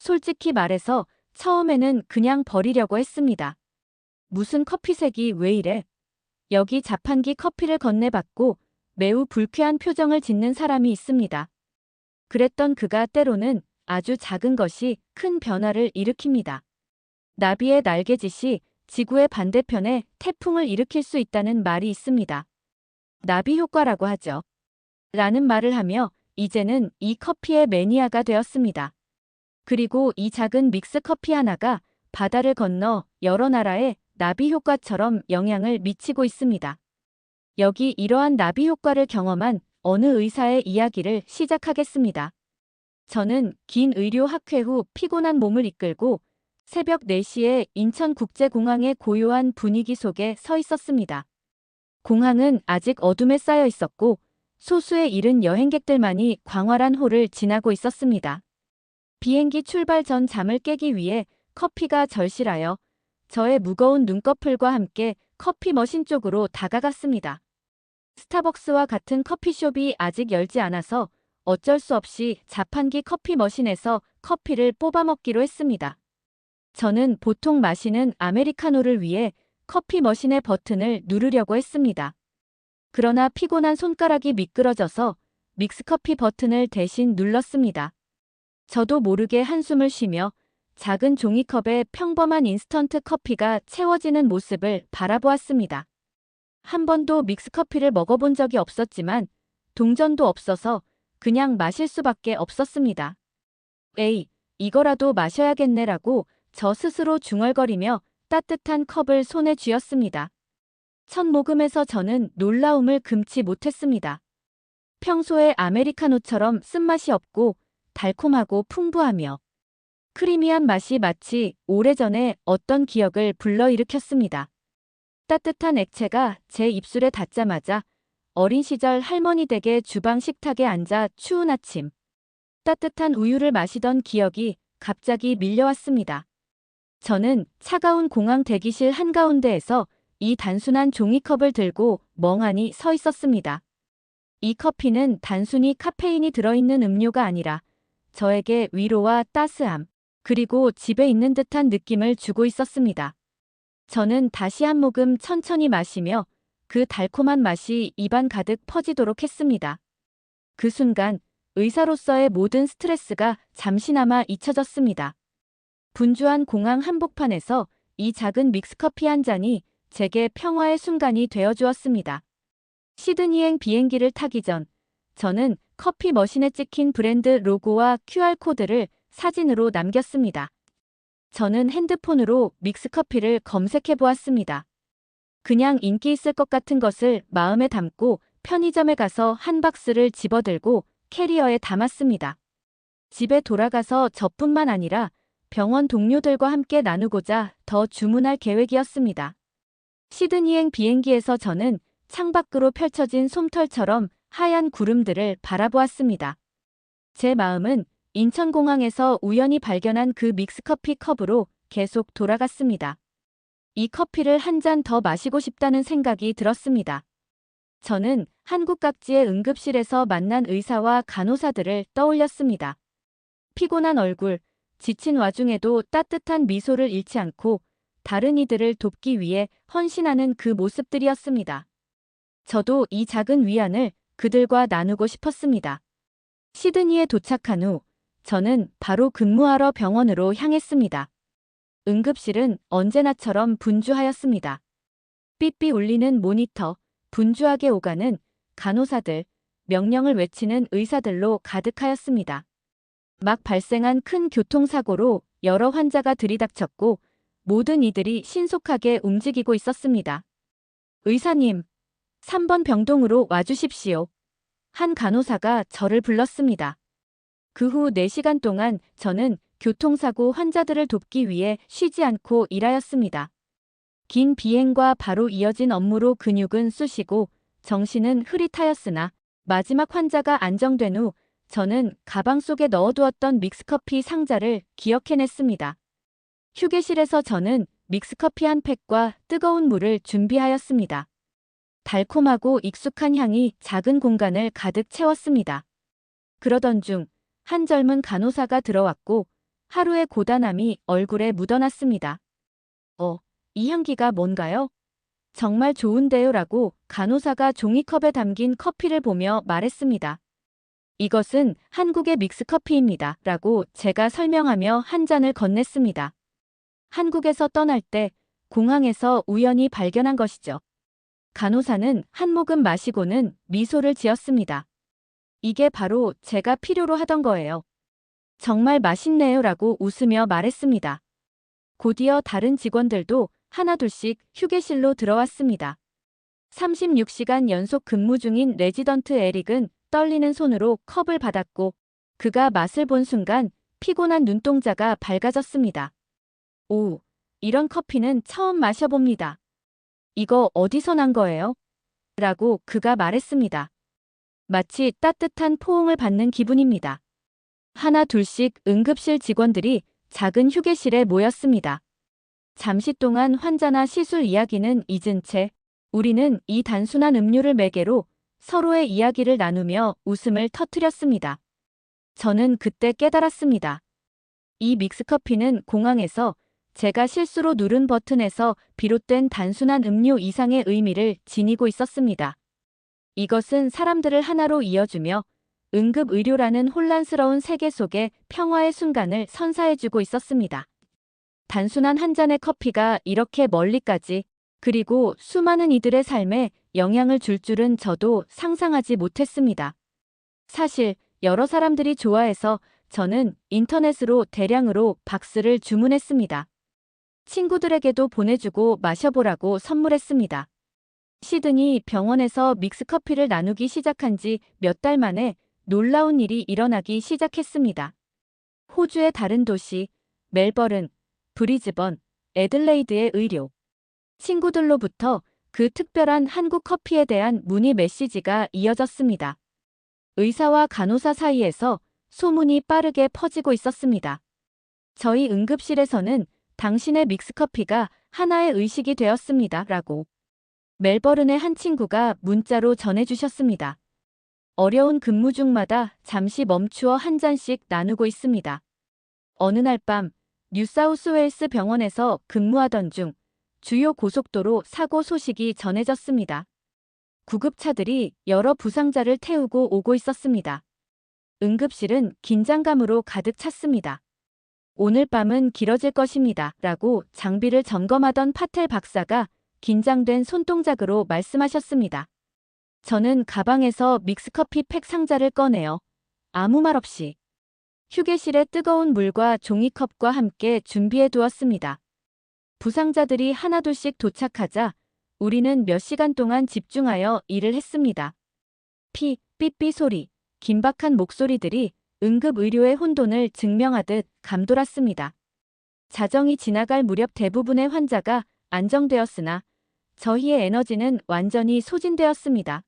솔직히 말해서 처음에는 그냥 버리려고 했습니다. 무슨 커피색이 왜 이래? 여기 자판기 커피를 건네받고 매우 불쾌한 표정을 짓는 사람이 있습니다. 그랬던 그가 때로는 아주 작은 것이 큰 변화를 일으킵니다. 나비의 날개짓이 지구의 반대편에 태풍을 일으킬 수 있다는 말이 있습니다. 나비 효과라고 하죠. 라는 말을 하며 이제는 이 커피의 매니아가 되었습니다. 그리고 이 작은 믹스 커피 하나가 바다를 건너 여러 나라에 나비 효과처럼 영향을 미치고 있습니다. 여기 이러한 나비 효과를 경험한 어느 의사의 이야기를 시작하겠습니다. 저는 긴 의료 학회 후 피곤한 몸을 이끌고 새벽 4시에 인천국제공항의 고요한 분위기 속에 서 있었습니다. 공항은 아직 어둠에 쌓여 있었고 소수의 잃은 여행객들만이 광활한 홀을 지나고 있었습니다. 비행기 출발 전 잠을 깨기 위해 커피가 절실하여 저의 무거운 눈꺼풀과 함께 커피 머신 쪽으로 다가갔습니다. 스타벅스와 같은 커피숍이 아직 열지 않아서 어쩔 수 없이 자판기 커피 머신에서 커피를 뽑아 먹기로 했습니다. 저는 보통 마시는 아메리카노를 위해 커피 머신의 버튼을 누르려고 했습니다. 그러나 피곤한 손가락이 미끄러져서 믹스커피 버튼을 대신 눌렀습니다. 저도 모르게 한숨을 쉬며 작은 종이컵에 평범한 인스턴트 커피가 채워지는 모습을 바라보았습니다. 한 번도 믹스커피를 먹어본 적이 없었지만 동전도 없어서 그냥 마실 수밖에 없었습니다. 에이, 이거라도 마셔야겠네라고 저 스스로 중얼거리며 따뜻한 컵을 손에 쥐었습니다. 첫 모금에서 저는 놀라움을 금치 못했습니다. 평소에 아메리카노처럼 쓴맛이 없고 달콤하고 풍부하며 크리미한 맛이 마치 오래전에 어떤 기억을 불러일으켰습니다. 따뜻한 액체가 제 입술에 닿자마자 어린 시절 할머니 댁의 주방 식탁에 앉아 추운 아침, 따뜻한 우유를 마시던 기억이 갑자기 밀려왔습니다. 저는 차가운 공항 대기실 한가운데에서 이 단순한 종이컵을 들고 멍하니 서 있었습니다. 이 커피는 단순히 카페인이 들어있는 음료가 아니라 저에게 위로와 따스함, 그리고 집에 있는 듯한 느낌을 주고 있었습니다. 저는 다시 한 모금 천천히 마시며 그 달콤한 맛이 입안 가득 퍼지도록 했습니다. 그 순간 의사로서의 모든 스트레스가 잠시나마 잊혀졌습니다. 분주한 공항 한복판에서 이 작은 믹스커피 한 잔이 제게 평화의 순간이 되어주었습니다. 시드니행 비행기를 타기 전 저는 커피 머신에 찍힌 브랜드 로고와 QR코드를 사진으로 남겼습니다. 저는 핸드폰으로 믹스커피를 검색해 보았습니다. 그냥 인기 있을 것 같은 것을 마음에 담고 편의점에 가서 한 박스를 집어들고 캐리어에 담았습니다. 집에 돌아가서 저뿐만 아니라 병원 동료들과 함께 나누고자 더 주문할 계획이었습니다. 시드니행 비행기에서 저는 창밖으로 펼쳐진 솜털처럼 하얀 구름들을 바라보았습니다. 제 마음은 인천공항에서 우연히 발견한 그 믹스커피 컵으로 계속 돌아갔습니다. 이 커피를 한 잔 더 마시고 싶다는 생각이 들었습니다. 저는 한국 각지의 응급실에서 만난 의사와 간호사들을 떠올렸습니다. 피곤한 얼굴, 지친 와중에도 따뜻한 미소를 잃지 않고 다른 이들을 돕기 위해 헌신하는 그 모습들이었습니다. 저도 이 작은 위안을 그들과 나누고 싶었습니다. 시드니에 도착한 후 저는 바로 근무하러 병원으로 향했습니다. 응급실은 언제나처럼 분주하였습니다. 삐삐 울리는 모니터, 분주하게 오가는 간호사들, 명령을 외치는 의사들로 가득하였습니다. 막 발생한 큰 교통사고로 여러 환자가 들이닥쳤고 모든 이들이 신속하게 움직이고 있었습니다. 의사님, 3번 병동으로 와주십시오. 한 간호사가 저를 불렀습니다. 그 후 4시간 동안 저는 교통사고 환자들을 돕기 위해 쉬지 않고 일하였습니다. 긴 비행과 바로 이어진 업무로 근육은 쑤시고 정신은 흐릿하였으나 마지막 환자가 안정된 후 저는 가방 속에 넣어두었던 믹스커피 상자를 기억해냈습니다. 휴게실에서 저는 믹스커피 한 팩과 뜨거운 물을 준비하였습니다. 달콤하고 익숙한 향이 작은 공간을 가득 채웠습니다. 그러던 중 한 젊은 간호사가 들어왔고 하루의 고단함이 얼굴에 묻어났습니다. 이 향기가 뭔가요? 정말 좋은데요 라고 간호사가 종이컵에 담긴 커피를 보며 말했습니다. 이것은 한국의 믹스커피입니다 라고 제가 설명하며 한 잔을 건넸습니다. 한국에서 떠날 때 공항에서 우연히 발견한 것이죠. 간호사는 한 모금 마시고는 미소를 지었습니다. 이게 바로 제가 필요로 하던 거예요. 정말 맛있네요 라고 웃으며 말했습니다. 곧이어 다른 직원들도 하나둘씩 휴게실로 들어왔습니다. 36시간 연속 근무 중인 레지던트 에릭은 떨리는 손으로 컵을 받았고 그가 맛을 본 순간 피곤한 눈동자가 밝아졌습니다. 오, 이런 커피는 처음 마셔봅니다. 이거 어디서 난 거예요? 라고 그가 말했습니다. 마치 따뜻한 포옹을 받는 기분입니다. 하나 둘씩 응급실 직원들이 작은 휴게실에 모였습니다. 잠시 동안 환자나 시술 이야기는 잊은 채 우리는 이 단순한 음료를 매개로 서로의 이야기를 나누며 웃음을 터뜨렸습니다. 저는 그때 깨달았습니다. 이 믹스커피는 공항에서 제가 실수로 누른 버튼에서 비롯된 단순한 음료 이상의 의미를 지니고 있었습니다. 이것은 사람들을 하나로 이어주며 응급의료라는 혼란스러운 세계 속에 평화의 순간을 선사해주고 있었습니다. 단순한 한 잔의 커피가 이렇게 멀리까지 그리고 수많은 이들의 삶에 영향을 줄 줄은 저도 상상하지 못했습니다. 사실 여러 사람들이 좋아해서 저는 인터넷으로 대량으로 박스를 주문했습니다. 친구들에게도 보내주고 마셔보라고 선물했습니다. 시드니 병원에서 믹스커피를 나누기 시작한 지 몇 달 만에 놀라운 일이 일어나기 시작했습니다. 호주의 다른 도시, 멜버른, 브리즈번, 애들레이드의 의료 친구들로부터 그 특별한 한국 커피에 대한 문의 메시지가 이어졌습니다. 의사와 간호사 사이에서 소문이 빠르게 퍼지고 있었습니다. 저희 응급실에서는 당신의 믹스커피가 하나의 의식이 되었습니다. 라고 멜버른의 한 친구가 문자로 전해주셨습니다. 어려운 근무 중마다 잠시 멈추어 한 잔씩 나누고 있습니다. 어느 날 밤 뉴사우스웨일스 병원에서 근무하던 중 주요 고속도로 사고 소식이 전해졌습니다. 구급차들이 여러 부상자를 태우고 오고 있었습니다. 응급실은 긴장감으로 가득 찼습니다. 오늘 밤은 길어질 것입니다. 라고 장비를 점검하던 파텔 박사가 긴장된 손동작으로 말씀하셨습니다. 저는 가방에서 믹스커피 팩 상자를 꺼내어 아무 말 없이 휴게실에 뜨거운 물과 종이컵과 함께 준비해 두었습니다. 부상자들이 하나둘씩 도착하자 우리는 몇 시간 동안 집중하여 일을 했습니다. 삐삐 소리, 긴박한 목소리들이 응급의료의 혼돈을 증명하듯 감돌았습니다. 자정이 지나갈 무렵 대부분의 환자가 안정되었으나 저희의 에너지는 완전히 소진되었습니다.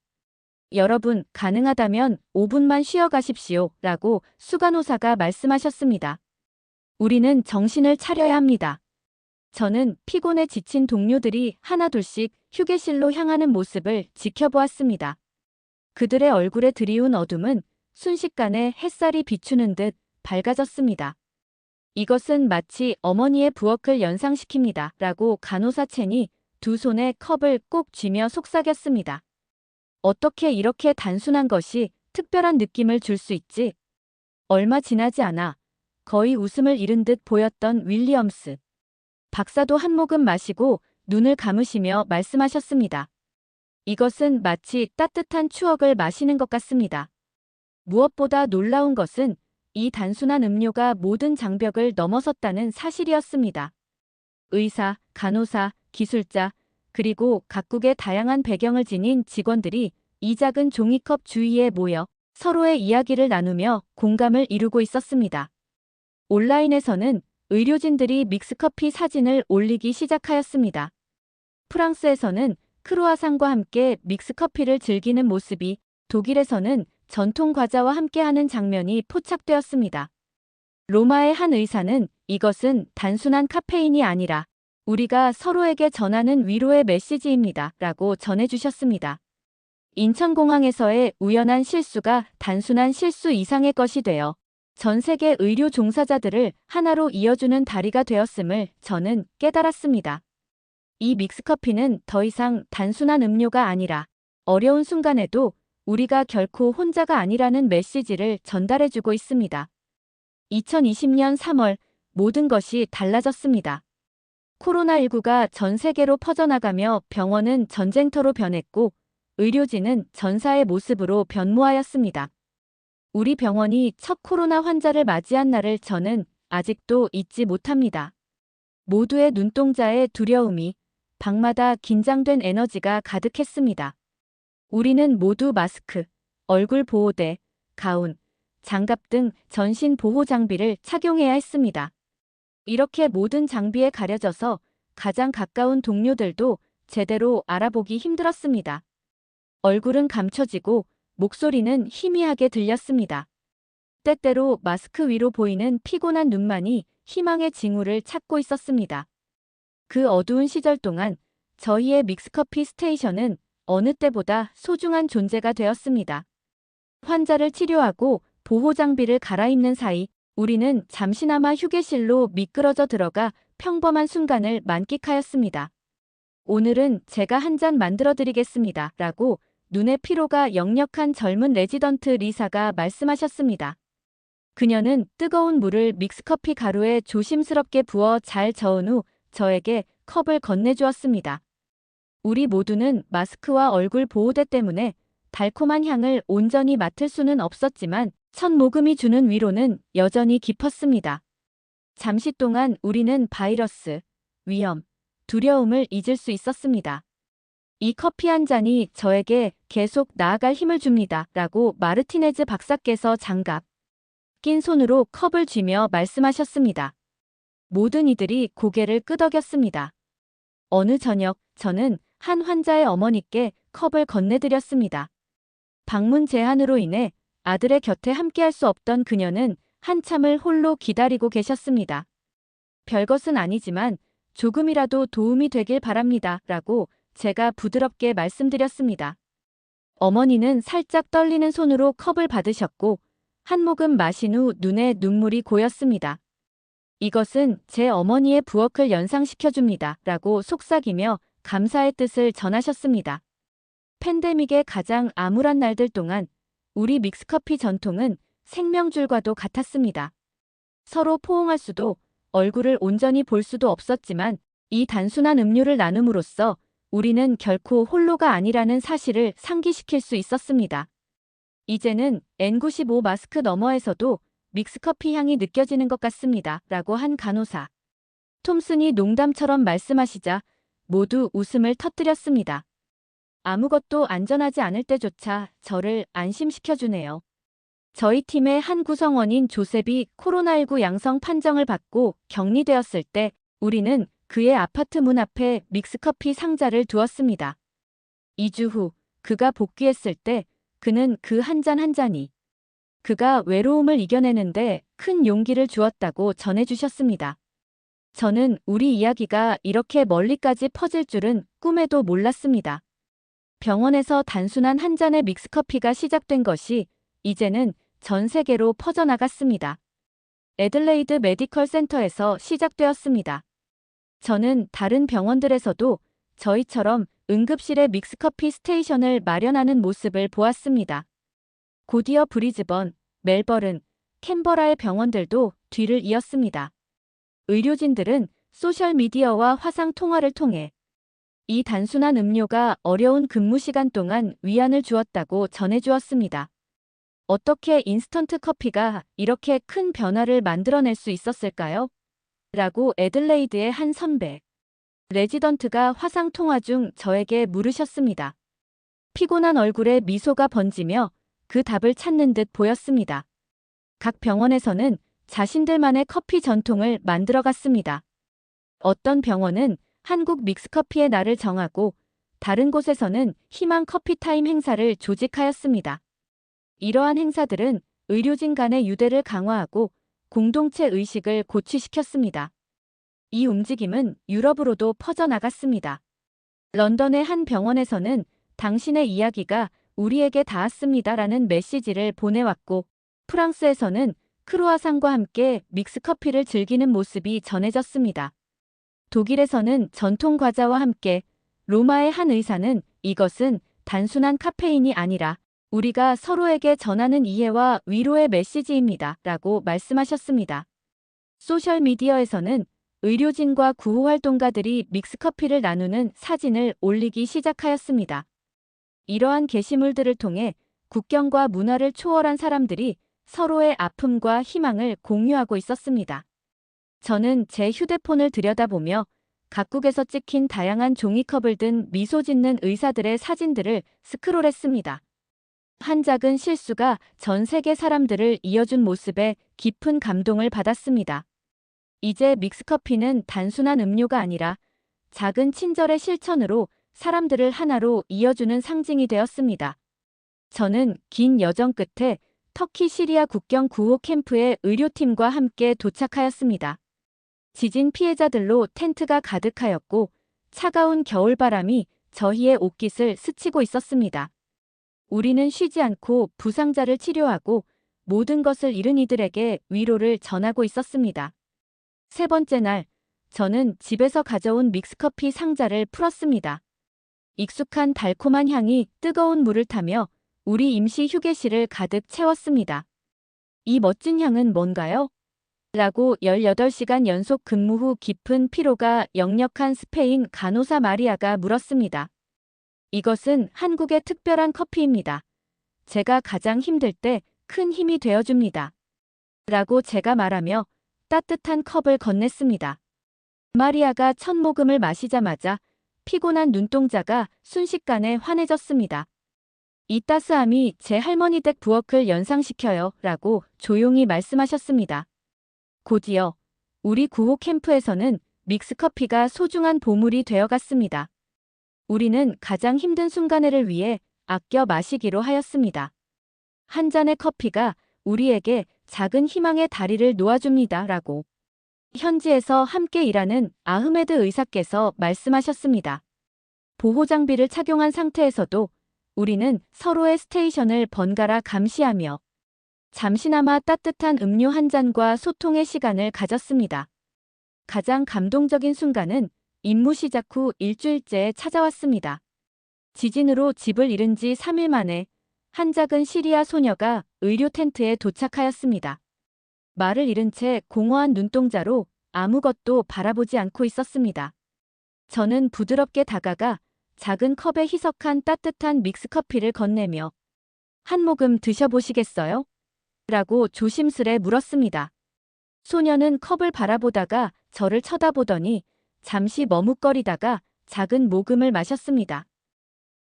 여러분, 가능하다면 5분만 쉬어 가십시오. 라고 수간호사가 말씀하셨습니다. 우리는 정신을 차려야 합니다. 저는 피곤에 지친 동료들이 하나둘씩 휴게실로 향하는 모습을 지켜보았습니다. 그들의 얼굴에 드리운 어둠은 순식간에 햇살이 비추는 듯 밝아졌습니다. 이것은 마치 어머니의 부엌을 연상시킵니다. 라고 간호사 첸이 두 손에 컵을 꼭 쥐며 속삭였습니다. 어떻게 이렇게 단순한 것이 특별한 느낌을 줄 수 있지? 얼마 지나지 않아 거의 웃음을 잃은 듯 보였던 윌리엄스 박사도 한 모금 마시고 눈을 감으시며 말씀하셨습니다. 이것은 마치 따뜻한 추억을 마시는 것 같습니다. 무엇보다 놀라운 것은 이 단순한 음료가 모든 장벽을 넘어섰다는 사실이었습니다. 의사, 간호사, 기술자, 그리고 각국의 다양한 배경을 지닌 직원들이 이 작은 종이컵 주위에 모여 서로의 이야기를 나누며 공감을 이루고 있었습니다. 온라인에서는 의료진들이 믹스커피 사진을 올리기 시작하였습니다. 프랑스에서는 크루아상과 함께 믹스커피를 즐기는 모습이, 독일에서는 전통 과자와 함께하는 장면이 포착되었습니다. 로마의 한 의사는 이것은 단순한 카페인이 아니라 우리가 서로에게 전하는 위로의 메시지입니다. 라고 전해주셨습니다. 인천공항에서의 우연한 실수가 단순한 실수 이상의 것이 되어 전 세계 의료 종사자들을 하나로 이어주는 다리가 되었음을 저는 깨달았습니다. 이 믹스커피는 더 이상 단순한 음료가 아니라 어려운 순간에도 우리가 결코 혼자가 아니라는 메시지를 전달해주고 있습니다. 2020년 3월 모든 것이 달라졌습니다. 코로나19가 전 세계로 퍼져나가며 병원은 전쟁터로 변했고 의료진은 전사의 모습으로 변모하였습니다. 우리 병원이 첫 코로나 환자를 맞이한 날을 저는 아직도 잊지 못합니다. 모두의 눈동자에 두려움이, 방마다 긴장된 에너지가 가득했습니다. 우리는 모두 마스크, 얼굴 보호대, 가운, 장갑 등 전신 보호 장비를 착용해야 했습니다. 이렇게 모든 장비에 가려져서 가장 가까운 동료들도 제대로 알아보기 힘들었습니다. 얼굴은 감춰지고 목소리는 희미하게 들렸습니다. 때때로 마스크 위로 보이는 피곤한 눈만이 희망의 징후를 찾고 있었습니다. 그 어두운 시절 동안 저희의 믹스커피 스테이션은 어느 때보다 소중한 존재가 되었습니다. 환자를 치료하고 보호 장비를 갈아입는 사이 우리는 잠시나마 휴게실로 미끄러져 들어가 평범한 순간을 만끽하였습니다. 오늘은 제가 한 잔 만들어 드리겠습니다. 라고 눈의 피로가 역력한 젊은 레지던트 리사가 말씀하셨습니다. 그녀는 뜨거운 물을 믹스커피 가루에 조심스럽게 부어 잘 저은 후 저에게 컵을 건네주었습니다. 우리 모두는 마스크와 얼굴 보호대 때문에 달콤한 향을 온전히 맡을 수는 없었지만 첫 모금이 주는 위로는 여전히 깊었습니다. 잠시 동안 우리는 바이러스, 위험, 두려움을 잊을 수 있었습니다. 이 커피 한 잔이 저에게 계속 나아갈 힘을 줍니다. 라고 마르티네즈 박사께서 장갑 낀 손으로 컵을 쥐며 말씀하셨습니다. 모든 이들이 고개를 끄덕였습니다. 어느 저녁 저는 한 환자의 어머니께 컵을 건네드렸습니다. 방문 제한으로 인해 아들의 곁에 함께할 수 없던 그녀는 한참을 홀로 기다리고 계셨습니다. 별것은 아니지만 조금이라도 도움이 되길 바랍니다. 라고 제가 부드럽게 말씀드렸습니다. 어머니는 살짝 떨리는 손으로 컵을 받으셨고 한 모금 마신 후 눈에 눈물이 고였습니다. 이것은 제 어머니의 부엌을 연상시켜줍니다. 라고 속삭이며 감사의 뜻을 전하셨습니다. 팬데믹의 가장 암울한 날들 동안 우리 믹스커피 전통은 생명줄과도 같았습니다. 서로 포옹할 수도 얼굴을 온전히 볼 수도 없었지만 이 단순한 음료를 나눔으로써 우리는 결코 홀로가 아니라는 사실을 상기시킬 수 있었습니다. 이제는 N95 마스크 너머에서도 믹스커피 향이 느껴지는 것 같습니다. 라고 한 간호사 톰슨이 농담처럼 말씀하시자 모두 웃음을 터뜨렸습니다. 아무것도 안전하지 않을 때조차 저를 안심시켜주네요. 저희 팀의 한 구성원인 조셉이 코로나19 양성 판정을 받고 격리되었을 때 우리는 그의 아파트 문 앞에 믹스커피 상자를 두었습니다. 2주 후 그가 복귀했을 때 그는 그 한 잔 한 잔이 그가 외로움을 이겨내는데 큰 용기를 주었다고 전해주셨습니다. 저는 우리 이야기가 이렇게 멀리까지 퍼질 줄은 꿈에도 몰랐습니다. 병원에서 단순한 한 잔의 믹스커피가 시작된 것이 이제는 전 세계로 퍼져나갔습니다. 애들레이드 메디컬 센터에서 시작되었습니다. 저는 다른 병원들에서도 저희처럼 응급실에 믹스커피 스테이션을 마련하는 모습을 보았습니다. 곧이어 브리즈번, 멜버른, 캔버라의 병원들도 뒤를 이었습니다. 의료진들은 소셜미디어와 화상 통화를 통해 이 단순한 음료가 어려운 근무 시간 동안 위안을 주었다고 전해주었습니다. 어떻게 인스턴트 커피가 이렇게 큰 변화를 만들어낼 수 있었을까요? 라고 애들레이드의 한 선배, 레지던트가 화상 통화 중 저에게 물으셨습니다. 피곤한 얼굴에 미소가 번지며 그 답을 찾는 듯 보였습니다. 각 병원에서는 자신들만의 커피 전통을 만들어갔습니다. 어떤 병원은 한국 믹스커피의 날을 정하고 다른 곳에서는 희망 커피타임 행사를 조직하였습니다. 이러한 행사들은 의료진 간의 유대를 강화하고 공동체 의식을 고취시켰습니다. 이 움직임은 유럽으로도 퍼져나갔습니다. 런던의 한 병원에서는 당신의 이야기가 우리에게 닿았습니다라는 메시지를 보내왔고 프랑스에서는 크루아상과 함께 믹스커피를 즐기는 모습이 전해졌습니다. 독일에서는 전통 과자와 함께 로마의 한 의사는 이것은 단순한 카페인이 아니라 우리가 서로에게 전하는 이해와 위로의 메시지입니다. 라고 말씀하셨습니다. 소셜미디어에서는 의료진과 구호활동가들이 믹스커피를 나누는 사진을 올리기 시작하였습니다. 이러한 게시물들을 통해 국경과 문화를 초월한 사람들이 서로의 아픔과 희망을 공유하고 있었습니다. 저는 제 휴대폰을 들여다보며 각국에서 찍힌 다양한 종이컵을 든 미소 짓는 의사들의 사진들을 스크롤했습니다. 한 작은 실수가 전 세계 사람들을 이어준 모습에 깊은 감동을 받았습니다. 이제 믹스커피는 단순한 음료가 아니라 작은 친절의 실천으로 사람들을 하나로 이어주는 상징이 되었습니다. 저는 긴 여정 끝에 터키 시리아 국경 구호 캠프의 의료팀과 함께 도착하였습니다. 지진 피해자들로 텐트가 가득하였고 차가운 겨울바람이 저희의 옷깃을 스치고 있었습니다. 우리는 쉬지 않고 부상자를 치료하고 모든 것을 잃은 이들에게 위로를 전하고 있었습니다. 세 번째 날, 저는 집에서 가져온 믹스커피 상자를 풀었습니다. 익숙한 달콤한 향이 뜨거운 물을 타며 우리 임시 휴게실을 가득 채웠습니다. 이 멋진 향은 뭔가요? 라고 18시간 연속 근무 후 깊은 피로가 역력한 스페인 간호사 마리아가 물었습니다. 이것은 한국의 특별한 커피입니다. 제가 가장 힘들 때 큰 힘이 되어줍니다. 라고 제가 말하며 따뜻한 컵을 건넸습니다. 마리아가 첫 모금을 마시자마자 피곤한 눈동자가 순식간에 환해졌습니다. 이 따스함이 제 할머니 댁 부엌을 연상시켜요. 라고 조용히 말씀하셨습니다. 곧이어 우리 구호 캠프에서는 믹스커피가 소중한 보물이 되어갔습니다. 우리는 가장 힘든 순간을 위해 아껴 마시기로 하였습니다. 한 잔의 커피가 우리에게 작은 희망의 다리를 놓아줍니다. 라고 현지에서 함께 일하는 아흐메드 의사께서 말씀하셨습니다. 보호장비를 착용한 상태에서도 우리는 서로의 스테이션을 번갈아 감시하며 잠시나마 따뜻한 음료 한 잔과 소통의 시간을 가졌습니다. 가장 감동적인 순간은 임무 시작 후 일주일째에 찾아왔습니다. 지진으로 집을 잃은 지 3일 만에 한 작은 시리아 소녀가 의료 텐트에 도착하였습니다. 말을 잃은 채 공허한 눈동자로 아무것도 바라보지 않고 있었습니다. 저는 부드럽게 다가가 작은 컵에 희석한 따뜻한 믹스커피를 건네며 한 모금 드셔보시겠어요? 라고 조심스레 물었습니다. 소녀는 컵을 바라보다가 저를 쳐다보더니 잠시 머뭇거리다가 작은 모금을 마셨습니다.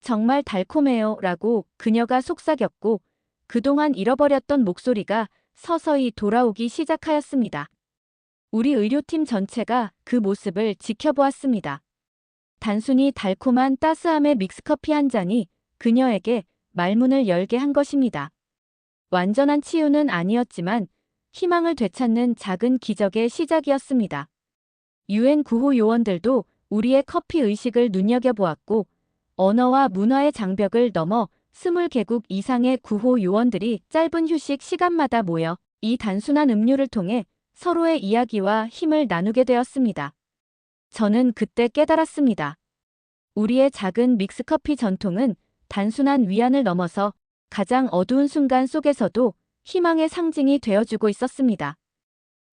정말 달콤해요. 라고 그녀가 속삭였고 그동안 잃어버렸던 목소리가 서서히 돌아오기 시작하였습니다. 우리 의료팀 전체가 그 모습을 지켜보았습니다. 단순히 달콤한 따스함의 믹스커피 한 잔이 그녀에게 말문을 열게 한 것입니다. 완전한 치유는 아니었지만 희망을 되찾는 작은 기적의 시작이었습니다. UN 구호 요원들도 우리의 커피 의식을 눈여겨보았고 언어와 문화의 장벽을 넘어 20개국 이상의 구호 요원들이 짧은 휴식 시간마다 모여 이 단순한 음료를 통해 서로의 이야기와 힘을 나누게 되었습니다. 저는 그때 깨달았습니다. 우리의 작은 믹스커피 전통은 단순한 위안을 넘어서 가장 어두운 순간 속에서도 희망의 상징이 되어주고 있었습니다.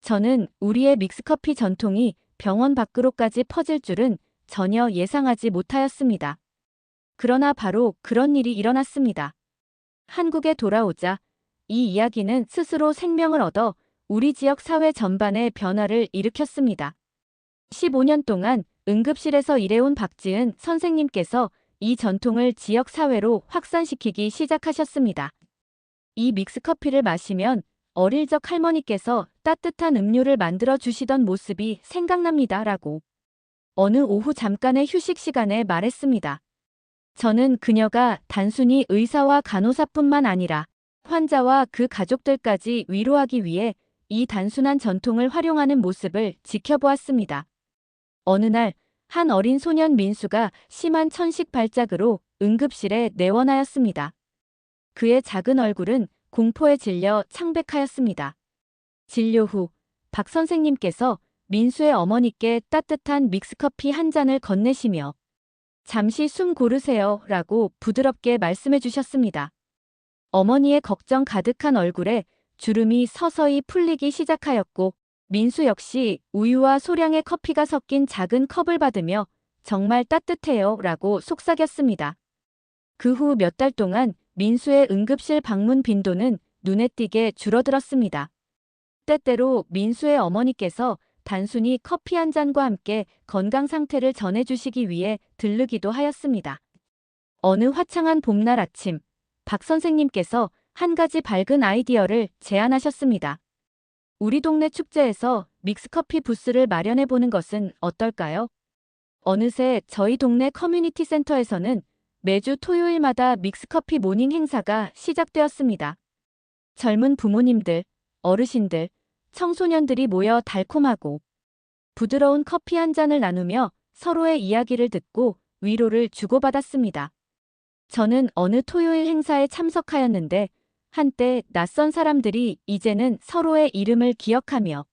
저는 우리의 믹스커피 전통이 병원 밖으로까지 퍼질 줄은 전혀 예상하지 못하였습니다. 그러나 바로 그런 일이 일어났습니다. 한국에 돌아오자 이 이야기는 스스로 생명을 얻어 우리 지역 사회 전반에 변화를 일으켰습니다. 15년 동안 응급실에서 일해온 박지은 선생님께서 이 전통을 지역 사회로 확산시키기 시작하셨습니다. 이 믹스커피를 마시면 어릴 적 할머니께서 따뜻한 음료를 만들어 주시던 모습이 생각납니다. 라고 어느 오후 잠깐의 휴식 시간에 말했습니다. 저는 그녀가 단순히 의사와 간호사뿐만 아니라 환자와 그 가족들까지 위로하기 위해 이 단순한 전통을 활용하는 모습을 지켜보았습니다. 어느 날 한 어린 소년 민수가 심한 천식 발작으로 응급실에 내원하였습니다. 그의 작은 얼굴은 공포에 질려 창백하였습니다. 진료 후 박 선생님께서 민수의 어머니께 따뜻한 믹스커피 한 잔을 건네시며 잠시 숨 고르세요 라고 부드럽게 말씀해 주셨습니다. 어머니의 걱정 가득한 얼굴에 주름이 서서히 풀리기 시작하였고 민수 역시 우유와 소량의 커피가 섞인 작은 컵을 받으며 정말 따뜻해요 라고 속삭였습니다. 그 후 몇 달 동안 민수의 응급실 방문 빈도는 눈에 띄게 줄어들었습니다. 때때로 민수의 어머니께서 단순히 커피 한 잔과 함께 건강 상태를 전해주시기 위해 들르기도 하였습니다. 어느 화창한 봄날 아침, 박 선생님께서 한 가지 밝은 아이디어를 제안하셨습니다. 우리 동네 축제에서 믹스커피 부스를 마련해보는 것은 어떨까요? 어느새 저희 동네 커뮤니티 센터에서는 매주 토요일마다 믹스커피 모닝 행사가 시작되었습니다. 젊은 부모님들, 어르신들, 청소년들이 모여 달콤하고 부드러운 커피 한 잔을 나누며 서로의 이야기를 듣고 위로를 주고받았습니다. 저는 어느 토요일 행사에 참석하였는데 한때 낯선 사람들이 이제는 서로의 이름을 기억하며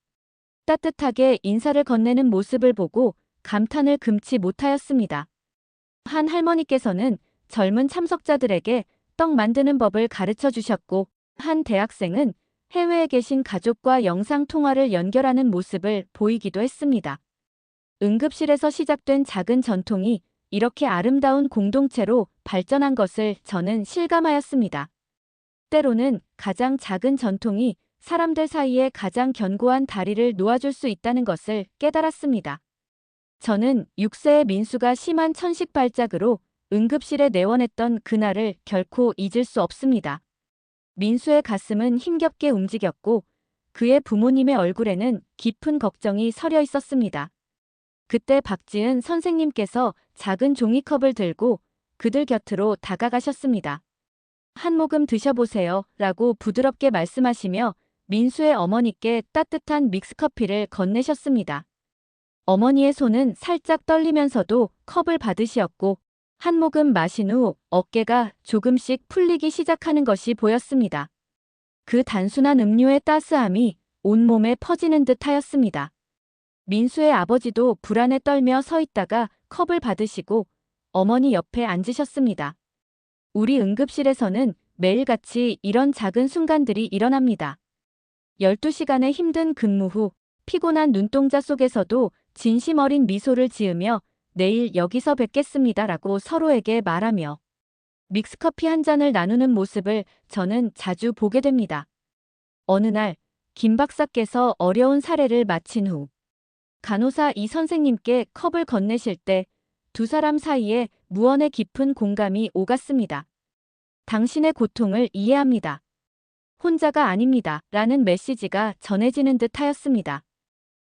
따뜻하게 인사를 건네는 모습을 보고 감탄을 금치 못하였습니다. 한 할머니께서는 젊은 참석자들에게 떡 만드는 법을 가르쳐 주셨고 한 대학생은 해외에 계신 가족과 영상 통화를 연결하는 모습을 보이기도 했습니다. 응급실에서 시작된 작은 전통이 이렇게 아름다운 공동체로 발전한 것을 저는 실감하였습니다. 때로는 가장 작은 전통이 사람들 사이에 가장 견고한 다리를 놓아줄 수 있다는 것을 깨달았습니다. 저는 6세의 민수가 심한 천식 발작으로 응급실에 내원했던 그날을 결코 잊을 수 없습니다. 민수의 가슴은 힘겹게 움직였고 그의 부모님의 얼굴에는 깊은 걱정이 서려 있었습니다. 그때 박지은 선생님께서 작은 종이컵을 들고 그들 곁으로 다가가셨습니다. 한 모금 드셔보세요 라고 부드럽게 말씀하시며 민수의 어머니께 따뜻한 믹스커피를 건네셨습니다. 어머니의 손은 살짝 떨리면서도 컵을 받으시었고 한 모금 마신 후 어깨가 조금씩 풀리기 시작하는 것이 보였습니다. 그 단순한 음료의 따스함이 온몸에 퍼지는 듯 하였습니다. 민수의 아버지도 불안에 떨며 서 있다가 컵을 받으시고 어머니 옆에 앉으셨습니다. 우리 응급실에서는 매일같이 이런 작은 순간들이 일어납니다. 12시간의 힘든 근무 후 피곤한 눈동자 속에서도 진심 어린 미소를 지으며 내일 여기서 뵙겠습니다라고 서로에게 말하며 믹스커피 한 잔을 나누는 모습을 저는 자주 보게 됩니다. 어느 날 김 박사께서 어려운 사례를 마친 후 간호사 이 선생님께 컵을 건네실 때 두 사람 사이에 무언의 깊은 공감이 오갔습니다. 당신의 고통을 이해합니다. 혼자가 아닙니다. 라는 메시지가 전해지는 듯 하였습니다.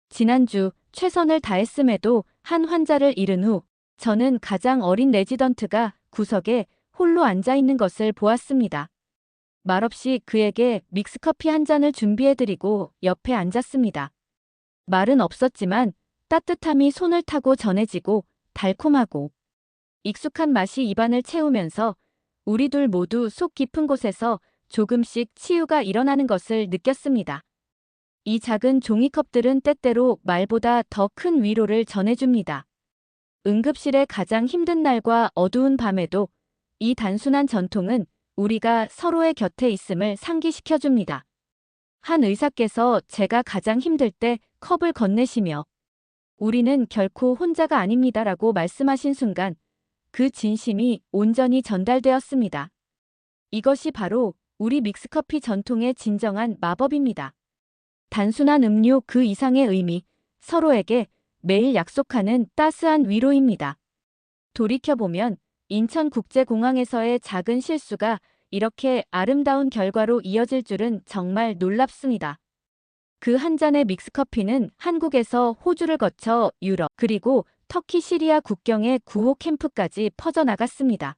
지난주 최선을 다했음에도 한 환자를 잃은 후 저는 가장 어린 레지던트가 구석에 홀로 앉아 있는 것을 보았습니다. 말없이 그에게 믹스커피 한 잔을 준비해드리고 옆에 앉았습니다. 말은 없었지만 따뜻함이 손을 타고 전해지고 달콤하고 익숙한 맛이 입안을 채우면서 우리 둘 모두 속 깊은 곳에서 조금씩 치유가 일어나는 것을 느꼈습니다. 이 작은 종이컵들은 때때로 말보다 더 큰 위로를 전해줍니다. 응급실의 가장 힘든 날과 어두운 밤에도 이 단순한 전통은 우리가 서로의 곁에 있음을 상기시켜줍니다. 한 의사께서 제가 가장 힘들 때 컵을 건네시며 우리는 결코 혼자가 아닙니다라고 말씀하신 순간 그 진심이 온전히 전달되었습니다. 이것이 바로 우리 믹스커피 전통의 진정한 마법입니다. 단순한 음료 그 이상의 의미, 서로에게 매일 약속하는 따스한 위로입니다. 돌이켜보면 인천국제공항에서의 작은 실수가 이렇게 아름다운 결과로 이어질 줄은 정말 놀랍습니다. 그 한 잔의 믹스커피는 한국에서 호주를 거쳐 유럽 그리고 터키 시리아 국경의 구호 캠프까지 퍼져나갔습니다.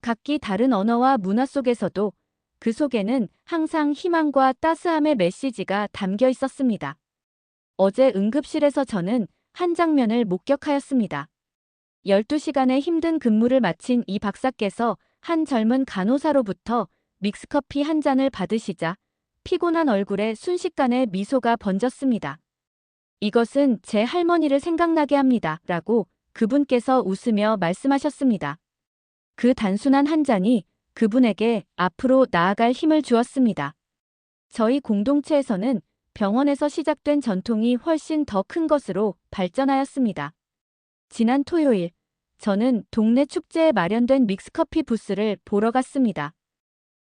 각기 다른 언어와 문화 속에서도 그 속에는 항상 희망과 따스함의 메시지가 담겨 있었습니다. 어제 응급실에서 저는 한 장면을 목격하였습니다. 12시간의 힘든 근무를 마친 이 박사께서 한 젊은 간호사로부터 믹스커피 한 잔을 받으시자 그 손에 땀이 묻어 있었습니다. 피곤한 얼굴에 순식간에 미소가 번졌습니다. 이것은 제 할머니를 생각나게 합니다. 라고 그분께서 웃으며 말씀하셨습니다. 그 단순한 한 잔이 그분에게 앞으로 나아갈 힘을 주었습니다. 저희 공동체에서는 병원에서 시작된 전통이 훨씬 더 큰 것으로 발전하였습니다. 지난 토요일, 저는 동네 축제에 마련된 믹스커피 부스를 보러 갔습니다.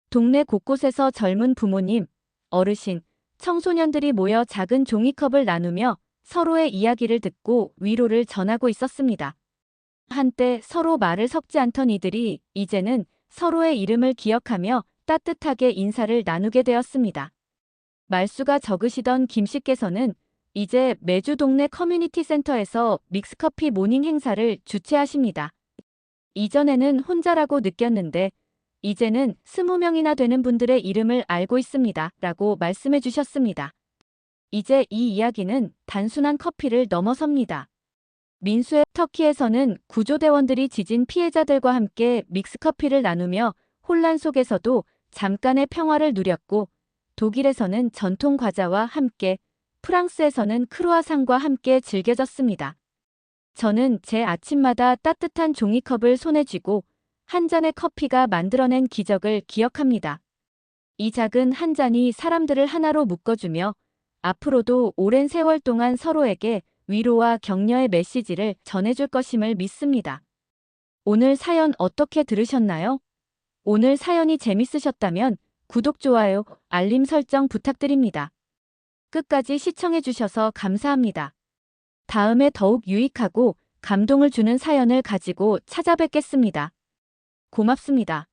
동네 곳곳에서 젊은 부모님, 어르신, 청소년들이 모여 작은 종이컵을 나누며 서로의 이야기를 듣고 위로를 전하고 있었습니다. 한때 서로 말을 섞지 않던 이들이 이제는 서로의 이름을 기억하며 따뜻하게 인사를 나누게 되었습니다. 말수가 적으시던 김 씨께서는 이제 매주 동네 커뮤니티 센터에서 믹스커피 모닝 행사를 주최하십니다. 이전에는 혼자라고 느꼈는데 이제는 20명이나 되는 분들의 이름을 알고 있습니다. 라고 말씀해 주셨습니다. 이제 이 이야기는 단순한 커피를 넘어섭니다. 민수의 터키에서는 구조대원들이 지진 피해자들과 함께 믹스커피를 나누며 혼란 속에서도 잠깐의 평화를 누렸고, 독일에서는 전통 과자와 함께, 프랑스에서는 크루아상과 함께 즐겨졌습니다. 저는 제 아침마다 따뜻한 종이컵을 손에 쥐고 한 잔의 커피가 만들어낸 기적을 기억합니다. 이 작은 한 잔이 사람들을 하나로 묶어주며 앞으로도 오랜 세월 동안 서로에게 위로와 격려의 메시지를 전해줄 것임을 믿습니다. 오늘 사연 어떻게 들으셨나요? 오늘 사연이 재밌으셨다면 구독, 좋아요, 알림 설정 부탁드립니다. 끝까지 시청해주셔서 감사합니다. 다음에 더욱 유익하고 감동을 주는 사연을 가지고 찾아뵙겠습니다. 고맙습니다.